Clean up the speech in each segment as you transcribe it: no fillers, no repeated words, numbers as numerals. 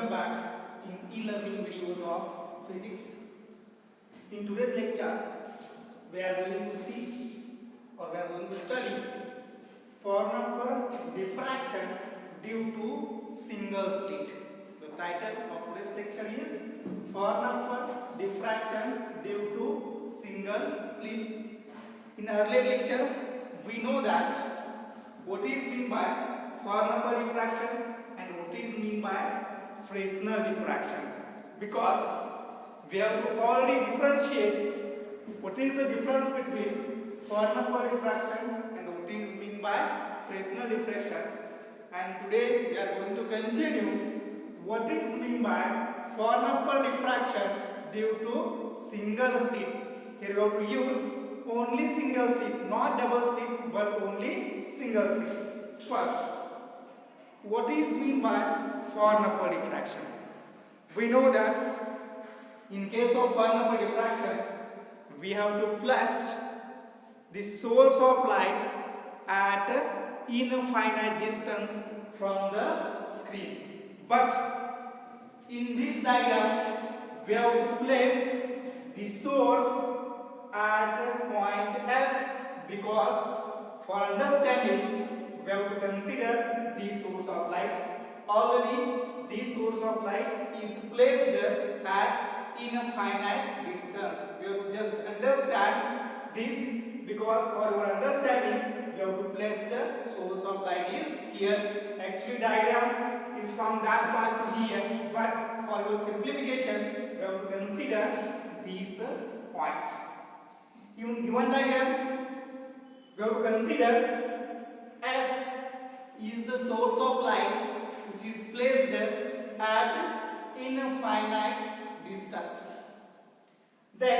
welcome back in e-learning videos of physics. In today's lecture, we are going to see or we are going to study formula for diffraction due to single slit. The title of today's lecture is formula for diffraction due to single slit. In earlier lecture, we know that what is meant by formula for diffraction and what is meant by Fresnel diffraction, because we have to already differentiate what is the difference between formula for diffraction and what is meant by Fresnel diffraction. And today we are going to continue what is meant by formula for diffraction due to single slit. Here we have to use only single slit, not double slit, but only single slit. First, what is meant by formula for diffraction? We know that in case of formula for diffraction, we have to place the source of light at infinite distance from the screen. But in this diagram, we have to place the source at point S, because for understanding we have to consider the source of light. Already the source of light is placed at infinite distance. We have to just understand this, because for your understanding we have to place the source of light is here. Actually diagram is from that part to here, but for your simplification we have to consider this point. In given diagram, we have to consider S is the source of light which is placed at infinite distance. Then,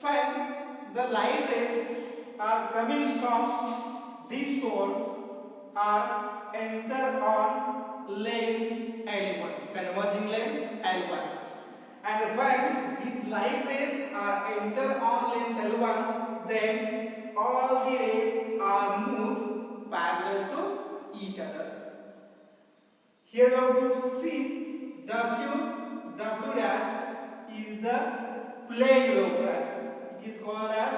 when the light rays are coming from this source are enter on lens L1, converging lens L1. And when these light rays are enter on lens L1, then all the rays are moves parallel to each other. Here we have to see W dash is the plane wavefront. It is called as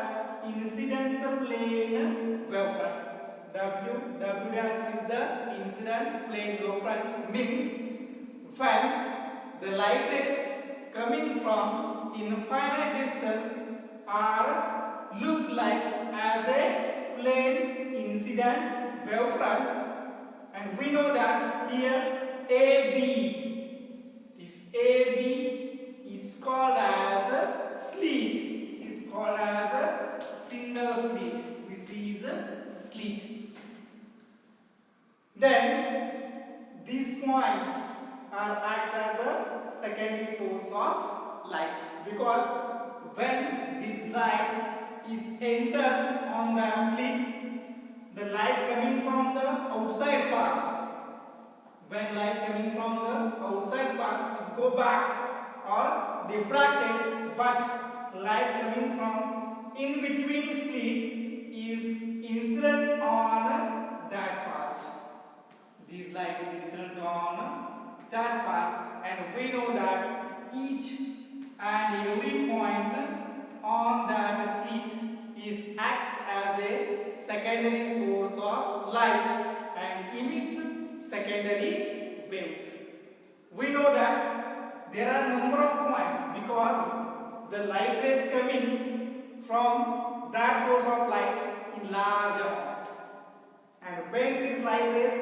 incident plane wavefront. W dash is the incident plane wavefront. Means when the light rays coming from infinite distance are look like as a plane incident wavefront, and we know that here AB, this AB is called as a slit, is called as a single slit. This is a slit. Then these points are act as a secondary source of light, because when this light is enter on that slit, the light coming from the outside path, when light coming from the outside path is go back or diffracted, but light coming from in between slit is incident on that part. This light is incident on that part, and we know that each and every point on that slit is acts as a secondary source of light and emits secondary waves. We know that there are number of points, because the light rays coming from that source of light in large amount, and when these light rays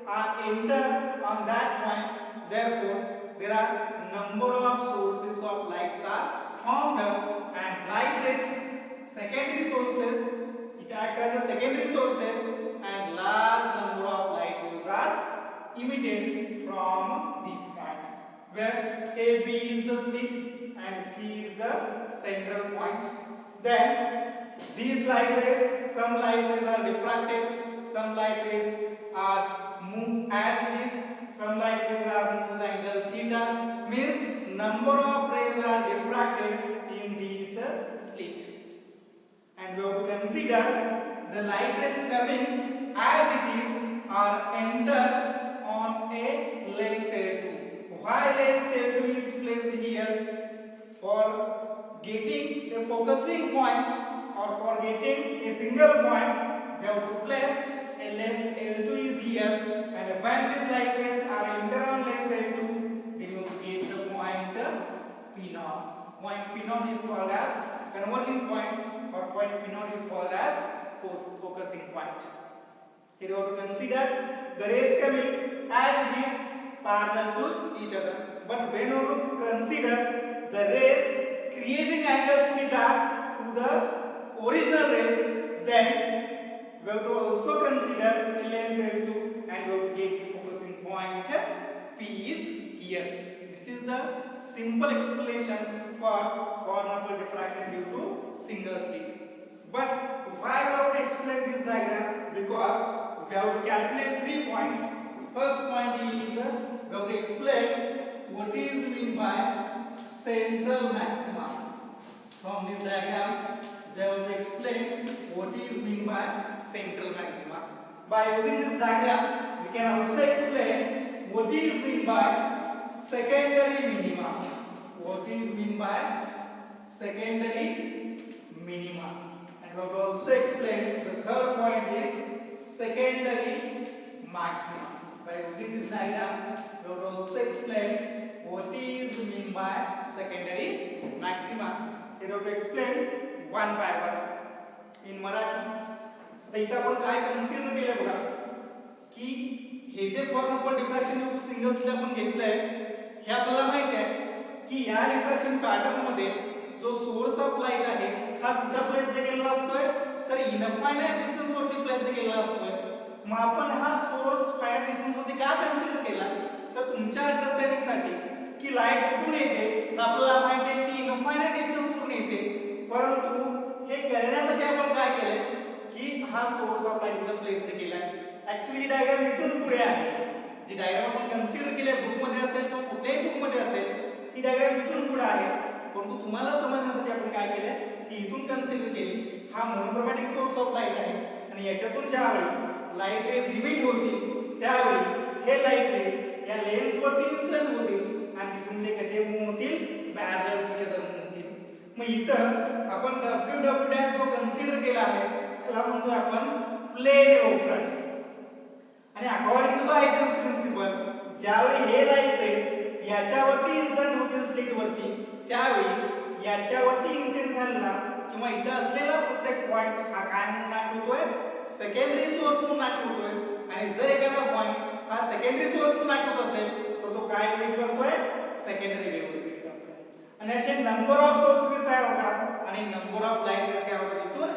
are enter on that point, therefore there are number of sources of lights are formed, and light rays secondary sources, it acts as a secondary sources, and large number of light waves are emitted from this point, where AB is the slit and C is the central point. Then these light rays, some light rays are diffracted, some light rays are move as it is, some light rays are moves angle theta, means number of rays are diffracted in this slit. And we have to consider the light rays coming as it is are enter on a lens L2. why lens L2 is placed here? For getting a focusing point or for getting a single point, we have to place a lens L2 is here, and when these light rays are enter on lens L2, then you get the point P0. Point P0 is called as converging point, or point P0 is called as focusing point. Here you have to consider the rays coming as it is parallel to each other. But when you have to consider the rays creating angle theta to the original rays, then we have to also consider the lens L2 and we have to get the focusing point P is here. This is the simple explanation for corner diffraction due to single slit. But why we have to explain this diagram? Because we have to calculate 3 points. First point is we have to explain what is meant by central maxima. From this diagram, we have to explain what is meant by central maxima. By using this diagram, we can also explain what is meant by secondary minima. What is meant by secondary minima? And we have to also explain the third point is secondary maxima. By using this diagram, we will also explain what is meant by secondary maxima. Here we have to explain one by one in Marathi. आता इथे आपण काय consider केले बघा की हे जे formal diffraction of single slit आपण घेतलंय हे आपल्याला माहिती आहे की या डिफ्रॅक्शन पॅटर्न मध्ये जो सोर्स ऑफ लाईट आहे हा कुठे प्लेस केलेला असतोय तर इनफायनाइट डिस्टन्स वरती प्लेस केलेला असतोय. मग आपण हा सोर्स फायनाइट डिस्टन्स वरती का कन्सिडर केला तर तुमच्या अंडरस्टँडिंग साठी की लाईट कुठून येते तर आपल्याला माहिती आहे ती इनफायनाइट डिस्टन्स वरून येते. परंतु हे करण्यासाठी आपण काय केले की हा सोर्स ऑफ लाईट इथे प्लेस केला. ऍक्च्युअली ही डायग्राम इथून पुढे आहे. जी डायग्राम आपण कन्सिडर केली बुक मध्ये असेल किंवा कुठल्याही बुक मध्ये असेल ही डायग्राम इथून पुढे आहे. परंतु तुम्हाला समजण्यासाठी आपण काय केले की इथून कन्सिडर केली हा मोनोक्रोमॅटिक सोर्स ऑफ लाईट आहे आणि याच्यातून ज्यावेळी लाईट रेज इमिट होतील त्यावेळी हे लाईट रेज या लेन्स वरती इन्सिडेंट होतील आणि तिथून ते कसे मूव्ह होतील parallel to each other move होतील. मग इथं आपण W' जो कन्सिडर केला आहे त्याला म्हणतो आपण प्लेन वेव्हफ्रंट. आणि अकॉर्डिंग टू आयजन्स प्रिन्सिपल ज्यावेळी हे लाईट रेज याच्यावरती इन्सिडेंट होतील स्लिट वरती त्यावेळी याच्यावरती इन्सिडेंट झालेला किंवा इथे असलेला प्रत्येक पॉइंट हा काय म्हणून दाखवतोय सेकंडरी सोर्स म्हणून दाखवतोय. आणि जर एखादा पॉइंट हा सेकंडरी सोर्स म्हणून दाखवत असेल तर तो काय इमिट करतोय सेकंडरी वेव्ह इमिट करतोय. आणि असे नंबर ऑफ सोर्सेस तयार होतात आणि नंबर ऑफ लाईट रेज काय होतात इथून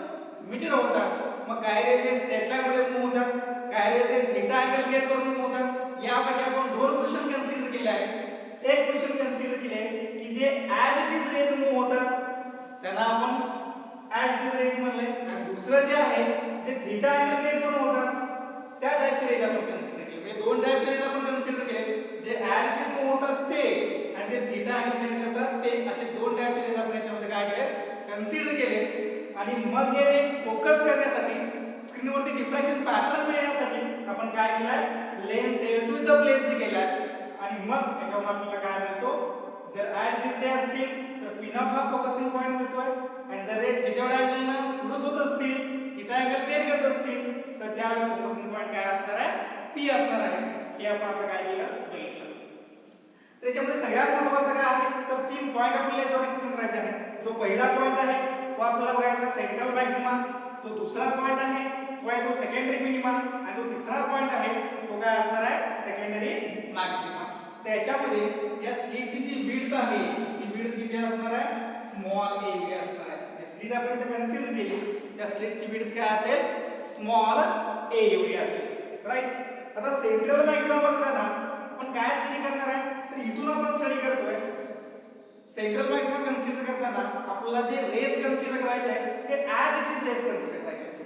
इमिटेड होतात. मग काय रेज हे स्ट्रेट लाईन मध्ये मूव्ह होतात, काय रेज हे थीटा अँगल क्रिएट करून मूव्ह होतात. यापैकी आपण दोन क्वेश्चन कन्सिडर केले आहेत. एक क्वेश्चन कन्सिडर केले की जे as it is rays move होतात त्यांना आपण ऍज इट इज रेज म्हणले आणि दुसरं जे आहे जे थीटा अँगल क्रिएट करून होतात त्या टाइपचे रेज आपण कन्सिडर केले. म्हणजे दोन टाइपचे रेज आपण कन्सिडर केले जे ऍज इट इज मूव्ह होतात ते आणि जे थीटा अँगल क्रिएट करतात ते असे दोन टाइपचे रेज आपण याच्यामध्ये काय केले कन्सिडर केले. आणि मग हे रेज फोकस करण्यासाठी स्क्रीनवरती डिफ्रॅक्शन पॅटर्न मिळण्यासाठी आपण काय केलाय लेन्स L2 इथं प्लेस केलाय. आणि मग याच्यावर आपल्याला काय मिळतो जर ऍज इट इज असतील तर P0 हा फोकसिंग पॉइंट मिळतोय आणि जर रे थीटा अँगलला प्रोड्यूस होत असतील थीटा अँगल क्रिएट करत असतील तर त्यावेळी फोकसिंग पॉइंट काय असणार आहे P असणार आहे. हे आपण आता काय केलं बघितलं. तर याच्यामध्ये सगळ्यात महत्त्वाचं काय आहे तर 3 पॉइंट आपल्याला याच्यावर एक्सप्लेन करायचे आहेत. जो पहिला पॉइंट आहे तो आपल्याला बघायचा सेंट्रल मॅक्सिमा. जो दुसरा पॉइंट आहे तो आहे तो सेकंडरी मिनिमा आणि जो तिसरा पॉइंट आहे तो काय असणार आहे सेकंडरी मॅक्सिमा. त्याच्यामध्ये या स्लिटची जी विड्थ आहे ती विड्थ किती असणार आहे स्मॉल a एवढी असणार आहे. जे स्लिट आपण इथे कन्सिडर केली त्या स्लिटची विड्थ काय असेल स्मॉल a एवढी असेल. राईट. आता सेंट्रल मॅक्सिमा बघताना आपण काय स्टडी करणार आहे तर इथून आपण स्टडी करतोय. सेंट्रल मॅक्सिमा कन्सिडर करताना आपल्याला जे रेज कन्सिडर करायचे आहे ते as it is rays consider करायचे.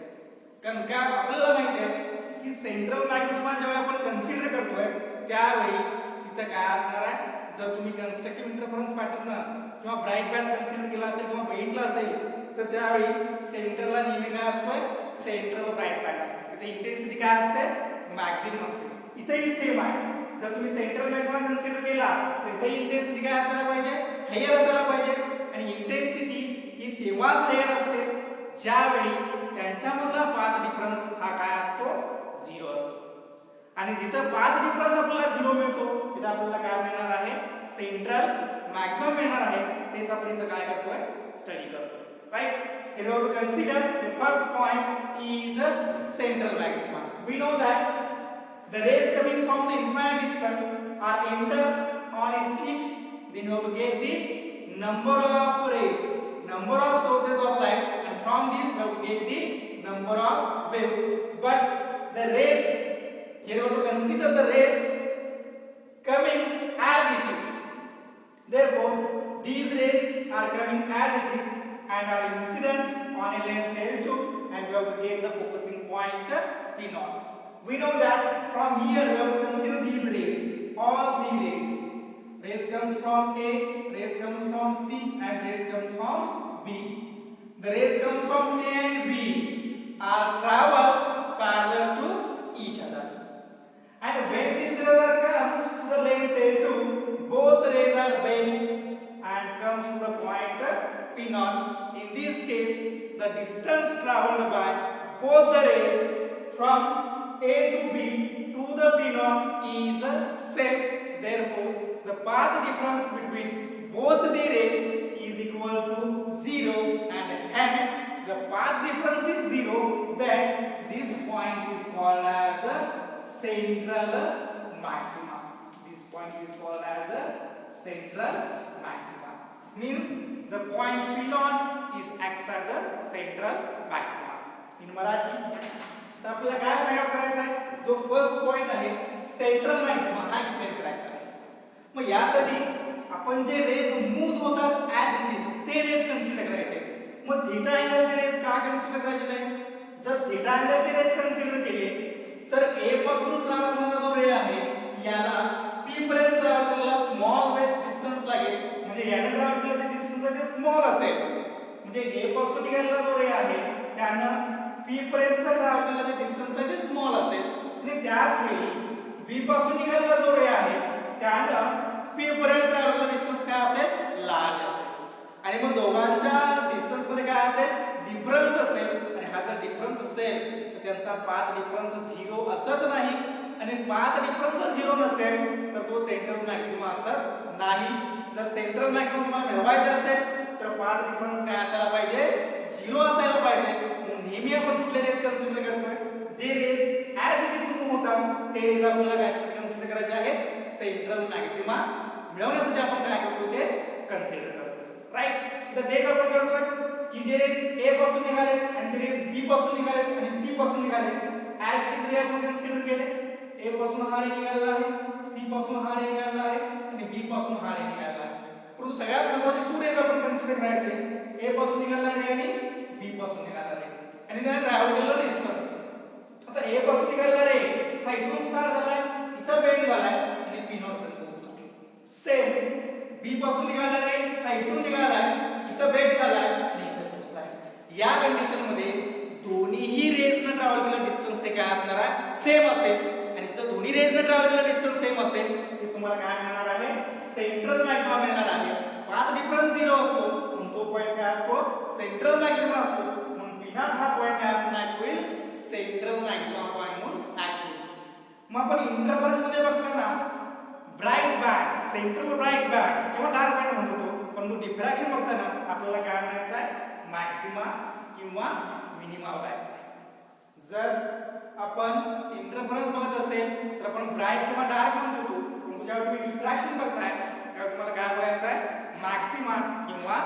कारण का आपल्याला माहिती आहे की सेंट्रल मॅक्सिमा जेव्हा आपण कन्सिडर करतोय त्यावेळी तिथे काय असणार आहे जर तुम्ही कन्स्ट्रक्टिव्ह इंटरफरन्स पॅटर्न किंवा ब्राइट बँड कन्सिडर केला असेल किंवा बघितला असेल तर त्यावेळी सेंटरला नेहमी काय असतोय सेंट्रल ब्राइट बँड असतो. तिथे इंटेन्सिटी काय असते मॅक्सिमम असते. इथेही सेम आहे. जर तुम्ही सेंट्रल मॅक्सिमा कन्सिडर केला तर इथे इंटेन्सिटी काय असायला पाहिजे, हायर असायला पाहिजे. आणि इंटेन्सिटी ही तेव्हाच हायर असते ज्यावेळी त्यांच्यामधला पाथ डिफरन्स हा काय असतो, 0 असतो. आणि जिथं पाथ डिफरन्स आपल्याला 0 मिळतो तिथे आपल्याला काय मिळणार आहे, सेंट्रल मॅक्सिमम मिळणार आहे. तेच आपण इथं काय करतोय, स्टडी करतोय. Right. Here we have to consider the first point is central maxima. We know that the rays coming from the infinite distance are enter on a slit. Then you have to get the number of rays, number of sources of light, and from this we have to get the number of waves. But the rays, here we have to consider the rays coming as it is. Therefore, these rays are coming as it is and are incident on a lens L2, and we have to get the focusing point P0. We know that from here we have to consider these rays, all three rays. Rays comes from A, rays comes from C, and rays comes from B. The rays comes from A and B are travel parallel to each other. And when these rays comes to the lens L2, both rays are bends and comes to the point P0. In this case, the distance traveled by both the rays from A to B to the P0 is same. Therefore, the path difference between both the rays is equal to 0, and hence the path difference is 0. Then this point is called as a central maxima. This point is called as a central maxima. Means the point P0 is acts as a central maxima. In Marathi तर आपल्याला काय find out करायचा आहे, जो first point आहे central maxima हा explain करायचा आहे. मग यासाठी आपण जे रेज मूव्ह होतात ॲज इट इज ते रेज कन्सिडर करायचे. मग थीटा अँगलचे रेज का कन्सिडर करायचे नाही, जर थीटा अँगलचे रेज कन्सिडर केले तर ए पासून ट्रॅव्हल होणारा जो रे आहे याला पी पर्यंत ट्रॅव्हल करायला स्मॉल वेट डिस्टन्स लागेल. म्हणजे याने ट्रॅव्हल केल्याचे डिस्टन्स आहे ते स्मॉल असेल. म्हणजे ए पासून निघालेला जो रे आहे त्यानं पी पर्यंतचा ट्रॅव्हल केल्याचे डिस्टन्स आहे ते स्मॉल असेल. आणि त्याच वेळी बी पासून निघालेला जो रे आहे त्यानं पी पर्यंत ट्रॅव्हल केलेला डिस्टन्स काय असेल, लार्ज असेल. आणि मग दोघांच्या डिस्टन्स मध्ये काय असेल, डिफरन्स असेल. आणि हा जर डिफरन्स असेल तर त्यांचा पाथ डिफरन्स 0 असत नाही. आणि पाथ डिफरन्स 0 नसेल तर तो सेंट्रल मॅक्सिमा असत नाही. जर सेंट्रल मॅक्सिमा तुम्हाला मिळवायचा असेल तर पाथ डिफरन्स काय असायला पाहिजे, 0 असायला पाहिजे. म्हणून नेहमी आपण कुठले रेज कन्सिडर करतोय, जे rays as it is move होतात ते रेज आपल्याला काय कन्सिडर करायचे आहेत, सेंट्रल मॅक्सिमा मिळवण्यासाठी आपण काय करतो ते कन्सिडर करतो. राईट. इथं तेच आपण करतोय की जे रेज ए पासून निघाले आणि जे रेज बी पासून निघाले आणि सी पासून निघाले ॲज इट इज रे आपण कन्सिडर केले. ए पासून हा रे निघालेला आहे, सी पासून हा रे निघालेला आहे आणि बी पासून हा रे निघालेला आहे. परंतु सगळ्यात महत्त्वाचे टू रेज आपण कन्सिडर करायचे, ए पासून निघालेला रे आणि बी पासून निघालेला रे आणि त्याने ट्रॅव्हल केलेला डिस्टन्स. आता ए पासून निघालेला रे हा इथून स्टार्ट झालाय, इथं बेंड झालाय आणि P0 पर्यंत पोहोचला. सेम बी पासून निघालेला रे हा इथून निघालाय, इथं बेंड झालाय आणि इथं पोहोचलाय. या कंडिशन मध्ये दोन्हीही रेजने ट्रॅव्हल केलेला डिस्टन्स हे काय असणार आहे, सेम असेल. आणि जर दोन्ही रेजने ट्रॅव्हल केलेला डिस्टन्स सेम असेल तर तुम्हाला काय मिळणार आहे, सेंट्रल मॅक्सिमा मिळणार आहे. पाथ डिफरन्स 0 असतो म्हणून तो पॉइंट काय असतो, सेंट्रल मॅक्सिमा असतो. म्हणून P0 हा पॉइंट काय म्हणून ऍक्ट होईल, सेंट्रल मॅक्सिमा पॉइंट म्हणून ऍक्ट होईल. मग आपण इंटरफरन्स मध्ये बघताना bright band, central bright band किंवा डार्क बँड म्हणतो, पण डिफ्रॅक्शन बघताना आपल्याला काय म्हणायचं आहे, मॅक्सिमा किंवा मिनिमा बघायचा आहे. जर आपण इंटरफरन्स बघत असेल तर आपण ब्राइट किंवा डार्क म्हणतो, पण जेव्हा तुम्ही डिफ्रॅक्शन बघताय तेव्हा तुम्हाला काय बघायचं आहे, मॅक्सिमा किंवा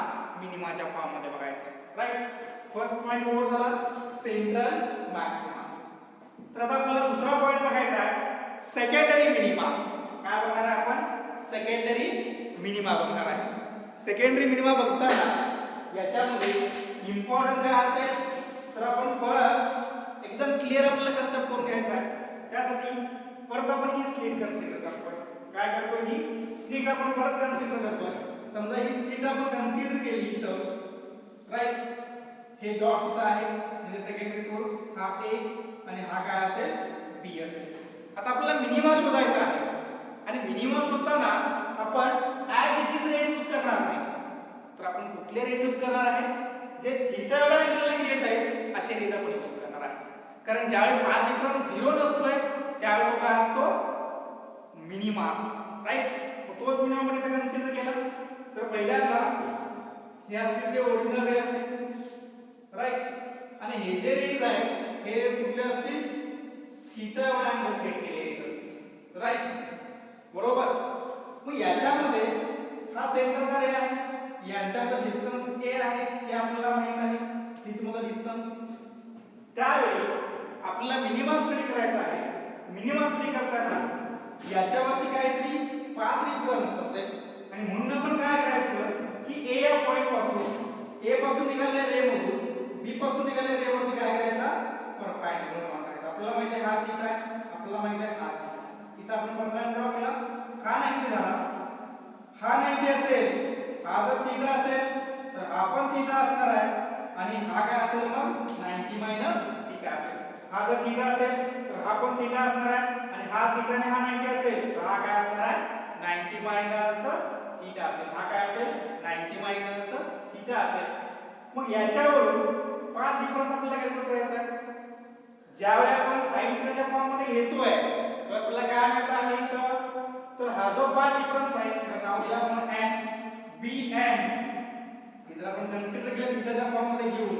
मिनिमाच्या फॉर्म मध्ये बघायचं आहे. राईट. फर्स्ट पॉइंट ओव्हर झाला सेंट्रल मॅक्सिमा. तर आता आपल्याला दुसरा पॉइंट बघायचा आहे, सेकंडरी मिनिमा. काय बघणार आहे आपण, सेकंडरी मिनिमा बघणार आहे. सेकंडरी मिनिमा बघताना याच्यामध्ये इम्पॉर्टंट काय असेल तर आपण परत एकदम क्लिअर आपल्याला कन्सेप्ट करून घ्यायचा आहे. त्यासाठी परत आपण ही स्लिट कन्सिडर करतोय. काय करतोय, ही स्लिट आपण परत कन्सिडर करतोय. समजा ही स्लिट आपण कन्सिडर केली इथं, राईट. हे डॉट्स इथं आहे म्हणजे सेकंडरी सोर्स हा ए आणि हा काय असेल, बी असेल. आता आपल्याला मिनिमा शोधायचा आहे. आणि मिनिमम शोधताना आपण as it is rays use करणार नाही, तर आपण कुठले रेज यूज करणार आहे, जे थीटा एवढ्या अँगलने रिलेटेड आहेत असे रेज आपण यूज करणार आहे. कारण ज्यावेळी पाथ डिफरन्स 0 नसतोय त्यावेळी तो काय असतो, मिनिमा असतो, राईट. तोच मिनिमा आपण इथे कन्सिडर केला. तर पहिल्यांदा हे असतील ते ओरिजिनल रे असतील, राईट. आणि हे जे रेज आहे हे रेज कुठले असतील, थीटा एवढ्या अँगल क्रिएट केलेले रेज असतील, राईट. बरोबर. मग याच्यामध्ये हा सेंटरचा रे आहे, यांच्यामध्ये डिस्टन्स a आहे हे आपल्याला माहित आहे, स्थितीमध्ये डिस्टन्स. त्यावेळी आपल्याला मिनिमा स्टडी करायचा आहे. मिनिमा स्टडी करताना याच्यावरती काहीतरी पाथ डिफरन्स असेल आणि म्हणून आपण काय करायचं की a या पॉइंट पासून a पासून निघालेल्या रे मधून b पासून निघालेल्या रे वरती काय करायचा, परपेंडिक्युलर ड्रॉ करायचा. आपल्याला माहित आहे हा थीटा आहे, आपल्याला माहित आहे हा थीटा. इथं आपण परपेंडिक्युलर ड्रॉ केला, हा 90 झाला, हा 90 असेल, हा जर थीटा असेल तर हा पण थीटा असणार आहे आणि हा काय असेल मग 90 मायनस थीटा असेल. हा जर थीटा असेल तर हा पण थीटा असणार आहे आणि हा थीटा आणि हा 90 असेल तर हा काय असणार आहे 90 मायनस थीटा असेल. हा काय असेल 90 मायनस थीटा असेल. मग याच्यावरून पाथ डिफरन्स आपल्याला कॅल्क्युलेट करायचा आहे. ज्यावेळी आपण sin थीटाच्या फॉर्म मध्ये घेतोय तर आपल्याला काय मिळत आहे इथं, तर हा जो पाथ डिफरन्स आहे त्याला नाव दिलं आपण n bn. इथं आपण कन्सिडर केलं थीटाच्या फॉर्म मध्ये घेऊन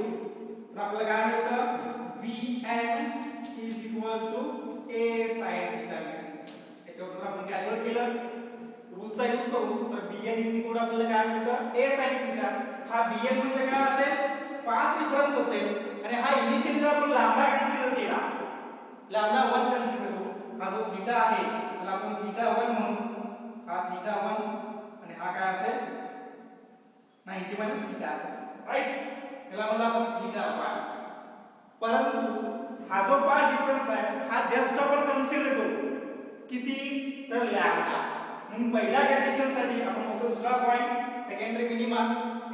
तर आपल्याला काय मिळतं, bn is equal to a sin theta. याच्यावर आपण कॅल्क्युलेट केलं रूलचा यूज करून तर bn is equal आपल्याला काय मिळतं, a sin theta. हा bn म्हणजे काय असेल, पाथ डिफरन्स असेल आणि हा इनिशियली जर आपण लॅम्बडा कन्सिडर केला, लॅम्बडा 1 कन्सिडर करू, हा जो थीटा आहे त्याला आपण थीटा 1 म्हणू, हा थीटा 1 आणि हा काय असेल 90 मायनस थीटा असेल, राईट. याला म्हणलं आपण थीटा 1. परंतु हा जो पाथ डिफरन्स आहे हा जस्ट आपण कन्सिडर करू किती, तर लॅम्बडा. म्हणून पहिल्या कंडिशन साठी आपण फक्त दुसरा पॉइंट सेकंडरी मिनिमा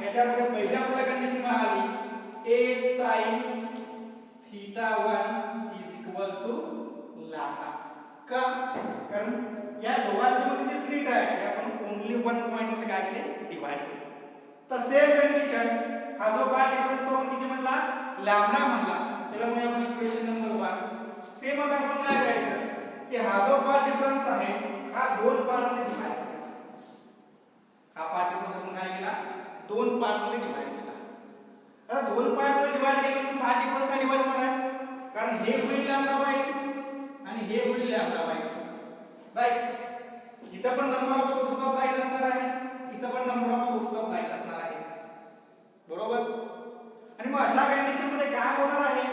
याच्यामध्ये पहिल्या आपल्याला कंडिशन मिळाली a sin theta 1 is equal to lambda. का, कारण या दोघांच्या मध्ये जे स्प्लिट आहे ते आपण ओन्ली वन पॉइंट मध्ये काय केले, डिवाइड केले. तर सेम कंडिशन हा जो पार्ट डिफरन्स तो आपण किती म्हणला, लॅम्बडा म्हणला, त्याला म्हणूया आपण इक्वेशन नंबर 1. सेम आता आपण काय करायचं की हा जो पार्ट डिफरन्स आहे हा दोन पार्ट मध्ये डिवाइड करायचा. हा पार्ट डिफरन्स आपण काय केला, दोन पार्ट्स मध्ये डिवाइड केला. आता दोन पार्ट्स मध्ये डिवाइड केल्यानंतर पार्ट डिफरन्स काय डिवाइड होणार आहे, कारण हे होईल लॅम्बडा बाय 2 आणि हे होईल लॅम्बडा बाय 2, राईट. इथं पण number of sources of light असणार आहे, इथं पण number of sources of light असणार आहे, बरोबर. आणि मग अशा कंडिशन मध्ये काय होणार आहे,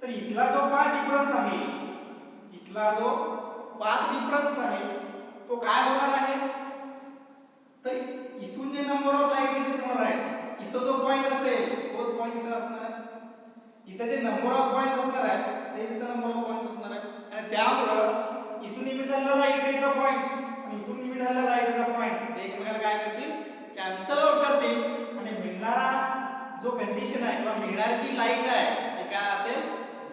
तर इथला जो पाथ डिफरन्स आहे, इथला जो पाथ डिफरन्स आहे तो काय होणार आहे, तर इथून जे नंबर ऑफ लाईट विजिट होणार आहे इथं जो पॉइंट असेल तोच पॉइंट इथं असणार आहे. इथं जे नंबर ऑफ पॉइंट्स असणार आहे तेच इथं नंबर ऑफ पॉइंट्स असणार आहे आणि त्यामुळे इथून इमिट झालेला लाईट रेचा पॉइंट आणि इथून इमिट झालेला लाईट रेचा पॉइंट ते एकमेकाला काय करतील, कॅन्सल आउट करतील आणि मिळणारा जो कंडिशन आहे किंवा मिळणारी जी लाईट आहे ते काय असेल,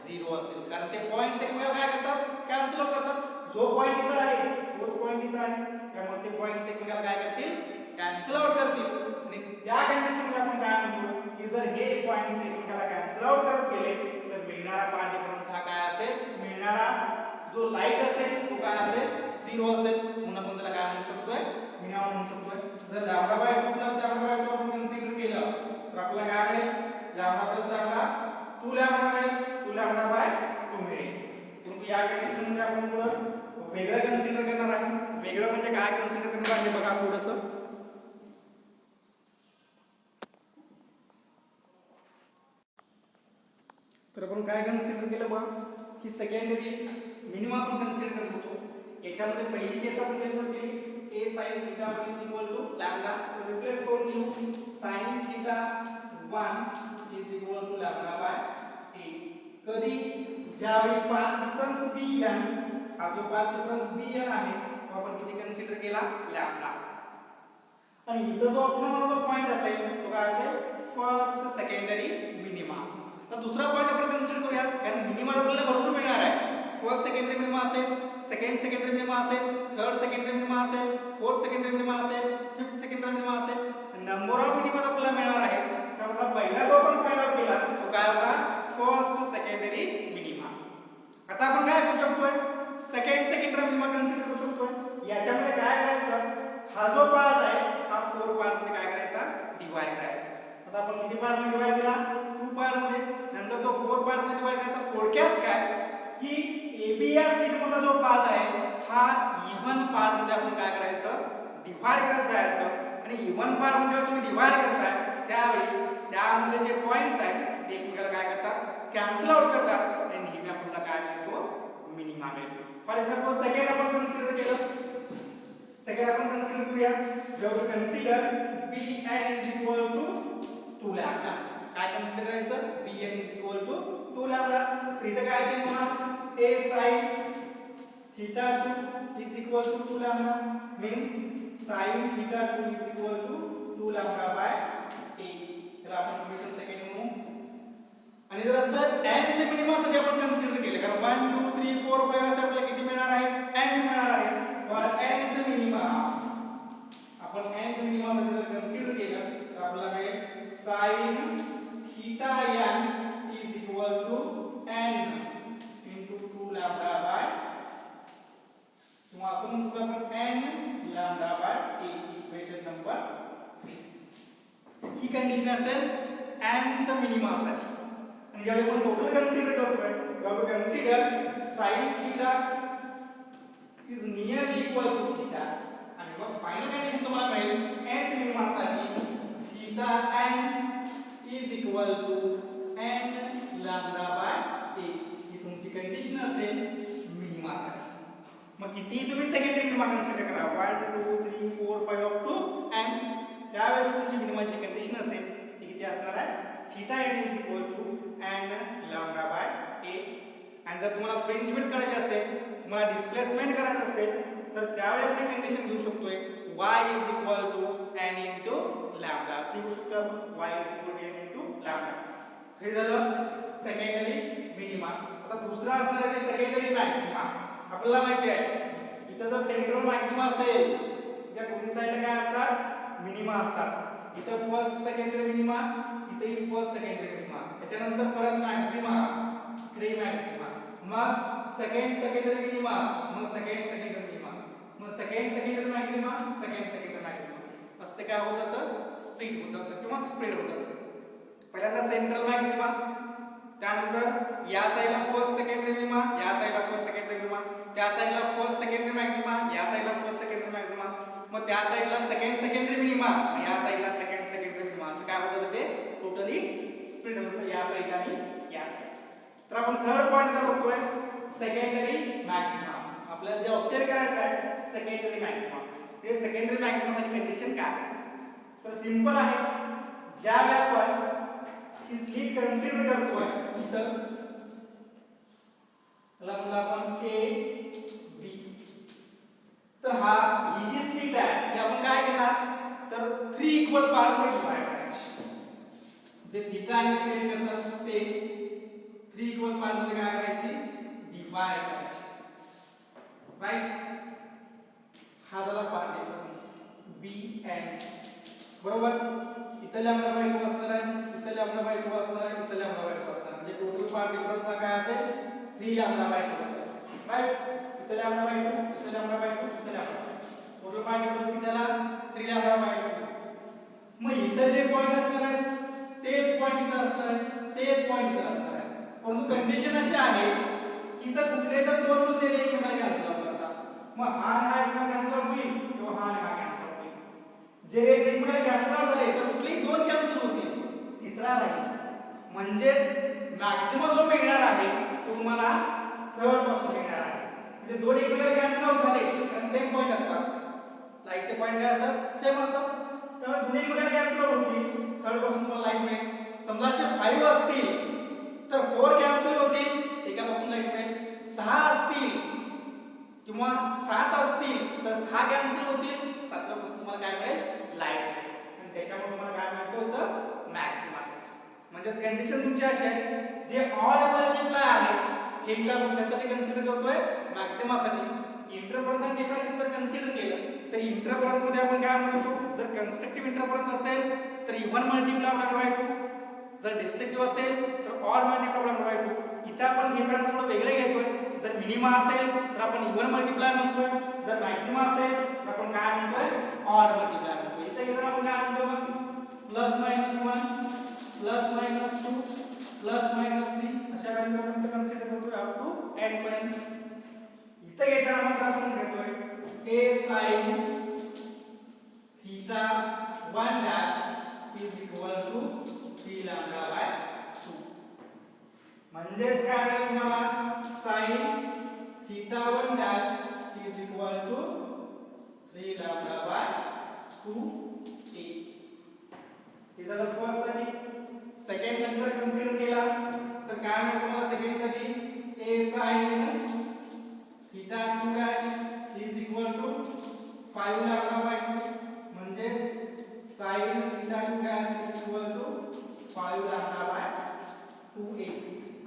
0 असेल. कारण ते पॉइंट्स एकमेकाला काय करतात, कॅन्सल आउट करतात. जो पॉइंट इथं आहे तोच पॉइंट इथं आहे, त्यामुळे ते पॉइंट्स एकमेकाला काय करतील, कॅन्सल आउट करतील. आणि त्या कंडिशनमध्ये आपण काय म्हणतो की जर हे पॉइंट्स एकमेकाला कॅन्सल आउट करत गेले तर मिळणारा पाथ डिफरन्स हा काय असेल, मिळणारा जो लाईट असेल तो काय असेल, 0 असेल. म्हणून आपण त्याला काय म्हणू शकतोय, मिनिमा म्हणू शकतोय. जर lambda by 2 plus lambda by 2 आपण कन्सिडर केलं तर आपल्याला काय मिळेल, लॅम्बडा प्लस लॅम्बडा 2 लॅम्बडा मिळेल, 2 लॅम्बडा बाय 2 मिळेल. परंतु या कंडिशन मध्ये आपण थोडं वेगळं कन्सिडर करणार आहे. वेगळं म्हणजे काय कन्सिडर करणार आहे बघा थोडंसं. तर आपण काय कन्सिडर केलं बघा की सेकंडरी मिनिमा आपण कन्सिडर करत होतो. याच्यामध्ये पहिली केस आपण कॅल्क्युलेट केली a sin theta 1 is equal to lambda. Replace करून घेऊ sin theta 1 is equal to lambda by a. कधी, ज्यावेळी पाथ डिफरन्स bn, हा जो पाथ डिफरन्स bn आहे तो आपण किती कन्सिडर केला, लॅम्बडा. आणि इथं जो आपला जो पॉइंट असेल तो काय असेल, फर्स्ट सेकंडरी मिनिमा. तर दुसरा पॉइंट आपण कन्सिडर करूया कारण मिनिमा आपल्याला भरपूर मिळणार आहे. फर्स्ट सेकंडरी मिनिमा असेल, सेकंड सेकंडरी मिनिमा असेल, थर्ड सेकंडरी मिनिमा असेल, फोर्थ सेकंडरी मिनिमा असेल, फिफ्थ सेकंडरी मिनिमा असेल, नंबर ऑफ मिनिमा आपल्याला मिळणार आहे. त्यामुळे पहिला जो आपण फाइंड आउट केला तो काय होता, फर्स्ट सेकंडरी मिनिमा. आता आपण काय करू शकतोय, सेकंड सेकंडरी मिनिमा कन्सिडर करू शकतोय. याच्यामध्ये काय करायचं, हा जो पार्ट आहे हा 4 पार्ट मध्ये काय करायचा, डिवाइड करायचा. आता आपण किती पार्ट मध्ये डिवाइड केला, 2 पार्ट मध्ये. नंतर तो 4 पार्ट मध्ये डिवाइड करायचा. थोडक्यात काय की AB या स्लिट मधला जो पार्ट आहे हा इव्हन पार्ट मध्ये आपण काय करायचं, डिवाइड करत जायचं. आणि इव्हन पार्ट मध्ये जेव्हा तुम्ही डिवाइड करताय त्यावेळी त्यामधले जे पॉइंट्स आहेत ते एकमेकाला काय करतात, कॅन्सल आउट करतात आणि नेहमी आपल्याला काय मिळतो, मिनिमा मिळतो. फॉर एक्झाम्पल सेकंड आपण कन्सिडर केलं, सेकंड आपण कन्सिडर करूया. We have to consider Bn is equal to 2 lambda. काय कन्सिडर करायचं, Bn is equal to 2 lambda. तर इथे काय आहे पुन्हा a sin theta 2 is equal to 2 lambda, means sin theta 2 is equal to 2 lambda by a. त्याला आपण equation second म्हणू. आणि जर असं nth मिनिमा साठी आपण कन्सिडर केले, कारण 1 2 3 4 5 असे आपल्याला किती मिळणार आहे, n मिळणार आहे. तर nth मिनिमा आपण nth मिनिमा साठी जर कन्सिडर केलं तर आपल्याला मिळेल sin theta n is equal to n into 2 lambda by, किंवा असं म्हणू शकतो आपण n lambda by a. Equation number 3. He condition असेल nth मिनिमा साठी. आणि ज्यावेळी आपण टोटल कन्सिडर करतोय तेव्हा consider sin theta is nearly equal to theta. आणि मग फायनल कंडिशन तुम्हाला मिळेल nth मिनिमा साठी theta n is equal to n lambda by a. ही तुमची कंडिशन असेल मिनिमा साठी. मग किती तुम्ही सेकंडरी मिनिमा कन्सिडर करा, 1 2 3 4 5 अप टू n, त्यावेळेस तुमची मिनिमाची कंडिशन असेल ती किती असणार आहे, theta n is equal to n lambda by a. आणि जर तुम्हाला फ्रिंज विड्थ काढायची असेल, तुम्हाला डिस्प्लेसमेंट काढायचं असेल, तर त्यावेळी आपण कंडिशन घेऊ शकतोय y is equal to n into lambda. असे घेऊ शकतो आपण y is equal to n into lambda. हे झालं सेकंडरी मिनिमा. आता दुसरा असणार आहे सेकंडरी मॅक्सिमा. आपल्याला माहिती आहे इथं जर सेंट्रल मॅक्सिमा असेल त्या दोन्ही साइडला काय असतात, मिनिमा असतात. इथं फर्स्ट सेकंडरी मिनिमा, इथे फर्स्ट सेकंडरी मिनिमा, त्याच्यानंतर परत मॅक्सिमा, इकडे मॅक्सिमा, मग सेकंड सेकंडरी मिनिमा, मग सेकंड सेकंडरी मिनिमा, मग second secondary maxima, second secondary maxima. असं काय होत जातं, स्प्लिट होत जातं किंवा स्प्रेड होत जातं. पहिल्यांदा सेंट्रल मॅक्सिमा, त्यानंतर या साइडला फर्स्ट सेकंडरी मिनिमा, या साइडला फर्स्ट सेकंडरी मिनिमा, त्या साइडला फर्स्ट सेकंडरी मॅक्सिमा, या साइडला फर्स्ट सेकंडरी मॅक्सिमा, मग त्या साइडला सेकंड सेकंडरी मिनिमा, या साइडला सेकंड सेकंडरी मिनिमा. असं काय होत ते टोटली स्प्लिट होतं या साइडला आणि या साइडला. तर आपण थर्ड पॉइंट जर बघतोय सेकंडरी मॅक्सिमा. आपल्याला जे ऑब्टेन करायचं आहे सेकंडरी मॅक्सिमा, ते सेकंडरी मॅक्सिमा साठी कंडिशन काय असेल, तर सिंपल आहे. ज्यावेळी आपण ही स्लिट कन्सिडर करतोय इथं, त्याला म्हणलं आपण A B, तर ही जी स्लिट आहे ही आपण काय करणार, तर 3 इक्वल पार्ट मध्ये डिवाइड करायची. जे थीटा अँगल करतात ते 3 इक्वल पार्ट मध्ये काय करायची, डिवाइड करायची. राइट, हा झाला पार्ट डिफरन्स B and, बरोबर. इथे लॅम्बडा बाय 2 असणार आहे, इथे लॅम्बडा बाय 2 असणार आहे, इथे लॅम्बडा बाय 2 असणार आहे. म्हणजे टोटल पार्ट डिफरन्स हा काय असेल, 3 लॅम्बडा बाय 2 असेल. राइट, इथे लॅम्बडा बाय 2, इथे लॅम्बडा बाय 2, इथे lambda by 2. Total part difference किती झाला, 3 लॅम्बडा बाय 2. मग इथे जे पॉइंट असणार आहे तेच पॉइंट इथे असणार आहे, तेच पॉइंट इथे असणार आहे. परंतु कंडिशन अशी आहे की इथे कुठले तर दोन मुद्दे एकमेकाला कॅन्सल आउट करतात. मग हा आणि हा एकमेकाला कॅन्सल आउट होईल किंवा हा आणि हा कॅन्सल आउट होईल. जे एकमेकाला कॅन्सल आउट झाले तर कुठलेही दोन कॅन्सल होतील, तिसरा राहील. म्हणजेच मॅक्सिमम जो मिळणार आहे तो तुम्हाला थर्ड पासून मिळणार आहे. म्हणजे दोन एकमेकाला कॅन्सल आउट झाले कारण सेम पॉइंट असतात, लाईटचे पॉइंट काय असतात, सेम असतात. त्यामुळे दोन्ही एकमेकाला कॅन्सल आउट होतील, थर्ड पासून तुम्हाला लाईट मिळेल. समजा असे 5 असतील तर 4 कॅन्सल होतील, एकापासून लाईट मिळेल. 6 असतील किंवा 7 असतील तर 6 कॅन्सल होतील, 7व्या पासून तुम्हाला काय मिळेल, लाईट मिळेल. आणि त्याच्यामुळे तुम्हाला काय मिळतो, तर मॅक्सिमम. म्हणजेच कंडिशन तुमची अशी आहे जे ऑड मल्टिप्लाय आहे हे इथं आपण कशासाठी कन्सिडर करतोय मॅक्सिमासाठी इंटरफरन्स आणि डिफ्रॅक्शन जर कन्सिडर केलं तर इंटरफरन्स मध्ये आपण काय म्हणतो जर कन्स्ट्रक्टिव्ह इंटरफरन्स असेल तर इव्हन मल्टिप्लाय लॅम्डा बाय 2 जर डिस्ट्रक्टिव्ह असेल तर ऑड मल्टिप्लाय लॅम्डा बाय 2 इथं आपण घेताना थोडं वेगळे घेतोय जर मिनिमा असेल तर आपण इव्हन मल्टिप्लाय म्हणतोय जर मॅक्सिमा असेल तर आपण काय म्हणतोय ऑड मल्टिप्लाय म्हणतोय इथं घेताना आपण काय म्हणतो मग plus minus 1 plus minus 2 plus minus 3 अशा व्हॅल्यू आपण इथं कन्सिडर करतोय अप टू n पर्यंत इथं घेताना मात्र आपण घेतोय a sin theta 1 dash is equal to 3 lambda by 2 म्हणजेच काय मिळेल तुम्हाला sin theta 1 dash is equal to 3 lambda by 2a हे झालं फर्स्ट साठी सेकंड साठी जर कन्सिडर केला तर काय मिळेल तुम्हाला सेकंड साठी a sin theta 2 dash is equal to 5 lambda by 2 म्हणजे sin theta 2 dash is equal to 5 lambda by 2a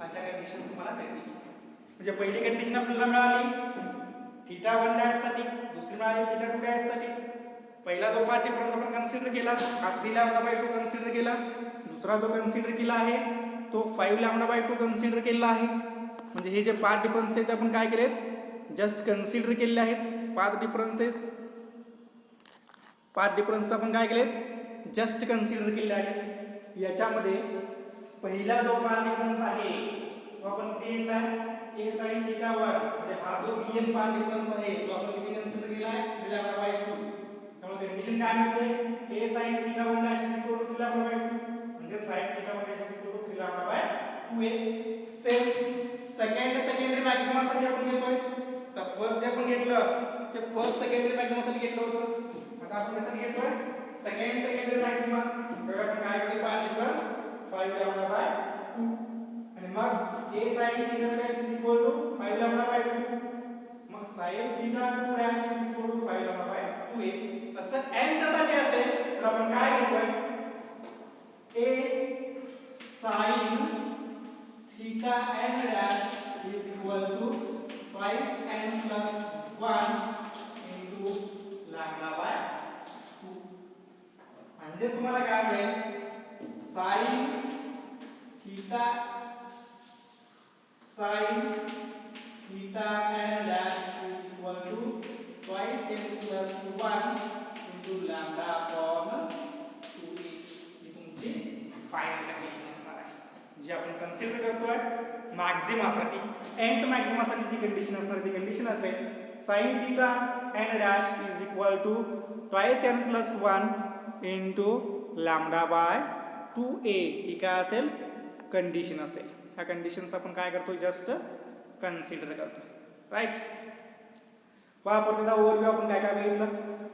अशा कंडिशन तुम्हाला भेटतील म्हणजे पहिली कंडिशन आपल्याला मिळाली थीटा 1 डॅश साठी दुसरी मिळाली थीटा 2 डॅश साठी पहिला जो पार्ट डिफरन्स आपण कन्सिडर केला हा 3 लॅम्डा बाय 2 कन्सिडर केला दुसरा जो कन्सिडर केला आहे तो 5 लॅम्डा बाय 2 कन्सिडर केला आहे म्हणजे हे जे पार्ट डिफरन्स आहेत आपण काय केलेत जस्ट कन्सिडर केलेले आहेत पार्ट डिफरन्स आपण काय केलेत जस्ट कन्सिडर केले आहेत याच्यामध्ये पहिला जो पार्ट डिफरन्स आहे तो आपण किती घेतला a sin थीटा 1 म्हणजे हा जो bn पार्ट डिफरन्स आहे तो आपण किती कन्सिडर केला आहे 3 लॅम्डा बाय 2 त्यामुळे कंडिशन काय मिळते a sin theta 1 dash is equal to 3 lambda by 2 म्हणजे sin theta 1 dash is equal to 3 lambda by 2a same secondary maxima साठी आपण घेतोय तर फर्स्ट जे आपण घेतलं ते फर्स्ट सेकंडरी मॅक्सिमा साठी घेतलं होतं आता आपण कशासाठी घेतोय सेकंडरी मॅक्सिमा तर आपण काय घेतोय पार्ट डिफरन्स 5 लॅम्डा बाय 2 आणि मग a sin theta 2 dash is equal to 5 lambda by 2 मग sin theta 2 dash is equal to 5 lambda by 2a असं n साठी असेल तर आपण काय घेतोय a sin theta n dash is equal to twice n plus 1 into lambda by 2 म्हणजे तुम्हाला काय मिळेल sin theta n dash is equal to twice n plus 1 into lambda upon 2a ही तुमची फायनल कंडिशन असणार आहे जी आपण कन्सिडर करतोय मॅक्सिमासाठी nth मॅक्सिमासाठी जी condition असणार ती कंडिशन असेल sin theta n dash is equal to twice n plus 1 into lambda by 2a ही काय असेल कंडिशन असेल ह्या कंडिशन्स आपण काय करतो जस्ट कन्सिडर करतो राईट वापरता ओव्हरव्ह्यू आपण काय काय बघितलं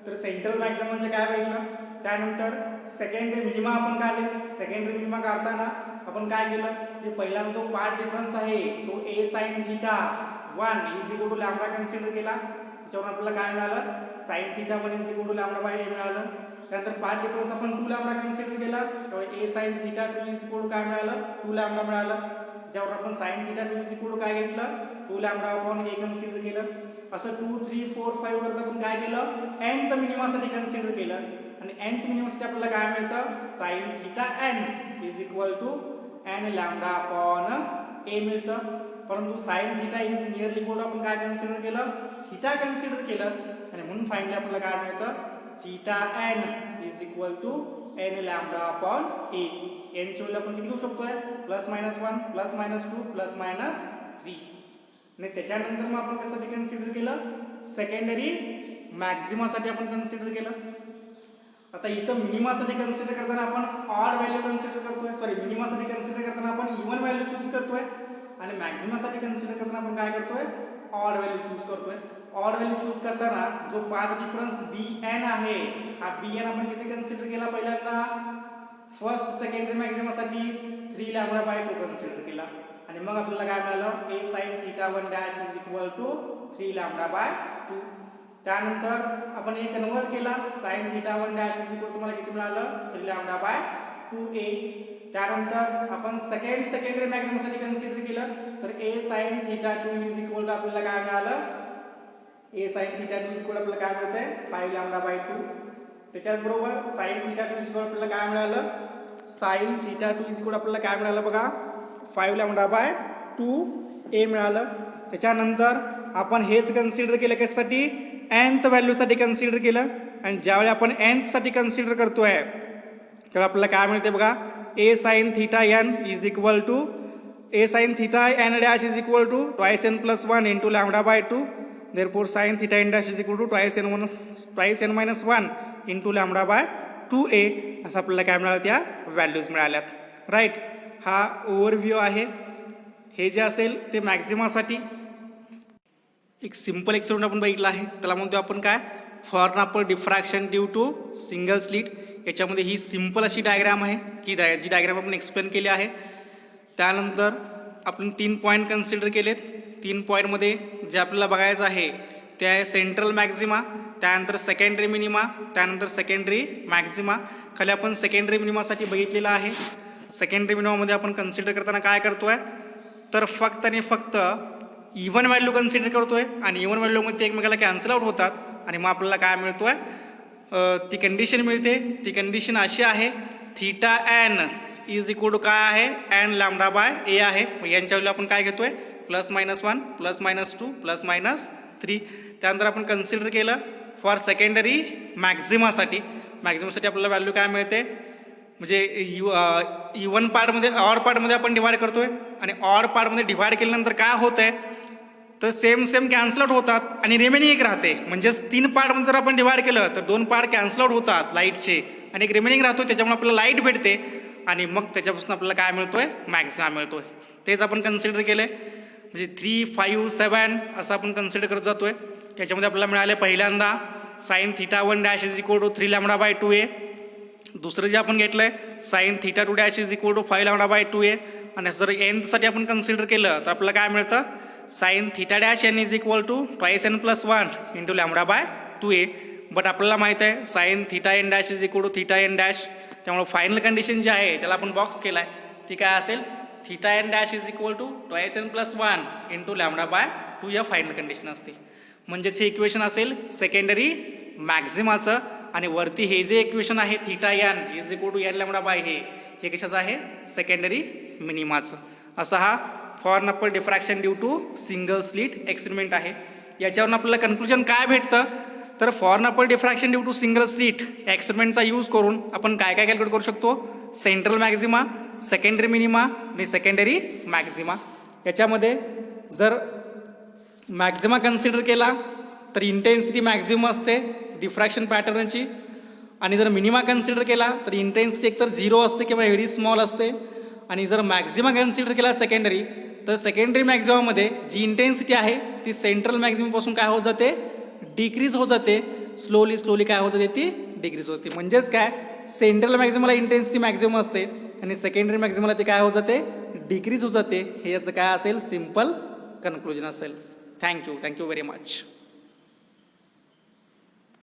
तर सेंट्रल मॅक्सिमम म्हणजे काय बघितलं त्यानंतर सेकंडरी मिनिमा आपण काढले सेकंडरी मिनिमा काढताना आपण काय केलं की पहिला जो पार्ट डिफरन्स आहे तो a sin theta 1 is equal to lambda consider केला त्याच्यावर आपल्याला काय मिळालं sin theta 1 is equal to lambda by a मिळालं त्यानंतर पार्ट डिफरन्स आपण 2 लॅम्डा कन्सिडर केला तर a sin theta 2 is equal to काय मिळालं 2 लॅम्डा मिळालं त्याच्यावर आपण sin theta 2 is equal to काय घेतलं 2 लॅम्डा अपॉन a कन्सिडर केलं असं 2 3 4 5 करता आपण काय केलं nth मिनिमासाठी कन्सिडर केलं आणि nth मिनिमासाठी आपल्याला काय मिळतं sin theta n is equal to n lambda upon a मिळतं परंतु sin theta is nearly equal to आपण काय कन्सिडर केलं थीटा कन्सिडर केलं आणि म्हणून फायनली आपल्याला काय मिळतं theta n is equal to n lambda upon a n ची व्हॅल्यू आपण किती घेऊ शकतोय +-1 +-2 +-3 आणि त्याच्यानंतर मग आपण कशासाठी कन्सिडर केलं सेकंडरी मॅक्सिमासाठी आपण कन्सिडर केलं आता इथं मिनिमासाठी कन्सिडर करताना आपण ऑड व्हॅल्यू कन्सिडर करतोय मिनिमासाठी कन्सिडर करताना आपण इव्हन व्हॅल्यू चूज करतोय आणि मॅक्सिमासाठी कन्सिडर करताना आपण काय करतोय ऑड व्हॅल्यू चूज करतोय ऑड व्हॅल्यू चूज करताना जो पाथ डिफरन्स bn आहे हा bn आपण किती कन्सिडर केला पहिल्यांदा फर्स्ट सेकंडरी मॅक्सिमासाठी 3 लॅम्डा बाय 2 कन्सिडर केला आणि मग आपल्याला काय मिळालं a sin theta 1 dash is equal to 3 lambda by 2 त्यानंतर आपण हे कन्वर्ट केला sin theta 1 dash is equal तुम्हाला किती मिळालं 3 लॅम्डा बाय 2a. त्यानंतर आपण सेकंडरी मॅक्झिममसाठी कन्सिडर केलं तर a sin θ2 is equal to आपल्याला काय मिळालं, a sin θ2 इज इक्वल आपल्याला काय मिळतंय 5 λ/2. त्याच्याच बरोबर sin θ2 इज इक्वल आपल्याला काय मिळालं, sin θ2 इज इक्वल आपल्याला काय मिळालं बघा 5 λ/2a मिळालं. त्याच्यानंतर आपण हेच कन्सिडर केलं कशासाठी, nth व्हॅल्यूसाठी कन्सिडर केलं. आणि ज्यावेळी आपण nth साठी कन्सिडर करतोय तर आपल्याला काय मिळते बघा a sin θn is equal to a sin θn dash is equal to twice n plus 1 into λ/2. therefore sin θn dash is equal to twice n minus 1 into λ/2a. असं आपल्याला काय मिळालं, त्या व्हॅल्यूज मिळाल्यात. राईट, हा overview आहे. हे जे असेल ते मॅक्झिमासाठी एक सिंपल एक्सपेरिमेंट आपण बघितलं आहे. त्याला म्हणतो आपण काय, Fraunhofer diffraction due to single slit. याच्यामध्ये ही सिंपल अशी डायग्राम आहे की जी डायग्राम आपण एक्सप्लेन केली आहे. त्यानंतर आपण 3 पॉईंट कन्सिडर केलेत. 3 पॉईंटमध्ये जे आपल्याला बघायचं आहे ते आहे सेंट्रल मॅक्झिमा, त्यानंतर सेकंडरी मिनिमा, त्यानंतर सेकंडरी मॅक्झिमा. खाली आपण सेकंडरी मिनिमासाठी बघितलेलं आहे. सेकंडरी मिनिमामध्ये आपण कन्सिडर करताना काय करतोय तर फक्त आणि फक्त इव्हन व्हॅल्यू कन्सिडर करतोय आणि इव्हन व्हॅल्यूमध्ये ते एकमेकाला कॅन्सल आउट होतात आणि मग आपल्याला काय मिळतोय, ती कंडिशन मिळते. ती कंडिशन अशी आहे θn इज इक्वल टू काय आहे n λ/a आहे. मग यांच्या व्हॅल्यू आपण काय घेतोय +-1 +-2 +-3. त्यानंतर आपण कन्सिडर केलं फॉर सेकंडरी मॅक्झिमासाठी. मॅक्झिमासाठी आपल्याला व्हॅल्यू काय मिळते, म्हणजे इव्हन पार्टमध्ये ऑड पार्टमध्ये आपण डिवाइड करतोय आणि ऑड पार्टमध्ये डिवाइड केल्यानंतर काय होत आहे तर सेम कॅन्सल आउट होतात आणि रिमेनिंग एक राहते. म्हणजेच 3 पार्टमध्ये जर आपण डिवाइड केलं तर 2 पार्ट कॅन्सल आउट होतात लाईटचे आणि एक रिमेनिंग राहतो. त्याच्यामुळे आपल्याला लाईट भेटते आणि मग त्याच्यापासून आपल्याला काय मिळतोय, मॅक्झिमा मिळतोय. तेच आपण कन्सिडर केलं आहे. म्हणजे 3, 5, 7 असं आपण कन्सिडर करत जातोय. याच्यामध्ये आपल्याला मिळाले पहिल्यांदा sin θ1 dash is equal to 3 λ/2a. दुसरं जे आपण घेतलं आहे sin θ2 dash is equal to 5 λ/2a. आणि जर nसाठी आपण कन्सिडर केलं तर आपल्याला काय मिळतं sin θ dash n is equal to twice n plus 1 into λ/2a. But आपल्याला माहीत आहे sin θn dash is equal to θn dash. त्यामुळे फायनल कंडिशन जी आहे त्याला आपण बॉक्स केला आहे ती काय असेल θn dash is equal to twice n plus 1 into λ/2 या फायनल कंडिशन असते. म्हणजेच हे इक्वेशन असेल सेकंडरी मॅक्झिमाचं आणि वरती हे जे इक्वेशन आहे θn is equal to n λ/a हे कशाचं आहे सेकंडरी मिनिमाचं. असा हा Fraunhofer diffraction due to single slit experiment आहे. याच्यावरून आपल्याला कन्क्लुजन काय भेटतं तर Fraunhofer diffraction due to single slit या एक्सपेरिमेंटचा यूज करून आपण काय काय कॅल्क्युलेट करू शकतो, सेंट्रल मॅक्झिमा, सेकंडरी मिनिमा आणि सेकंडरी मॅक्झिमा. याच्यामध्ये जर मॅक्झिमा कन्सिडर केला तर इंटेन्सिटी मॅक्झिमम असते डिफ्रॅक्शन पॅटर्नची आणि जर मिनिमा कन्सिडर केला तर इंटेन्सिटी एकतर 0 असते किंवा व्हेरी स्मॉल असते. आणि जर मॅक्झिमा कन्सिडर केला सेकंडरी तर सेकंडरी मॅक्झिमामध्ये जी इंटेन्सिटी आहे ती सेंट्रल मॅक्झिममपासून काय होत जाते, डिक्रीज होत जाते. स्लोली काय होत जाते, ती डिक्रीज होते. म्हणजेच काय सेंट्रल मॅक्झिमाला इंटेन्सिटी मॅक्झिमम असते आणि सेकंडरी मॅक्झिमाला ते काय होत जाते, डिक्रीज होत जाते. हे याचं काय असेल सिंपल कन्क्लुजन असेल. Thank you very much.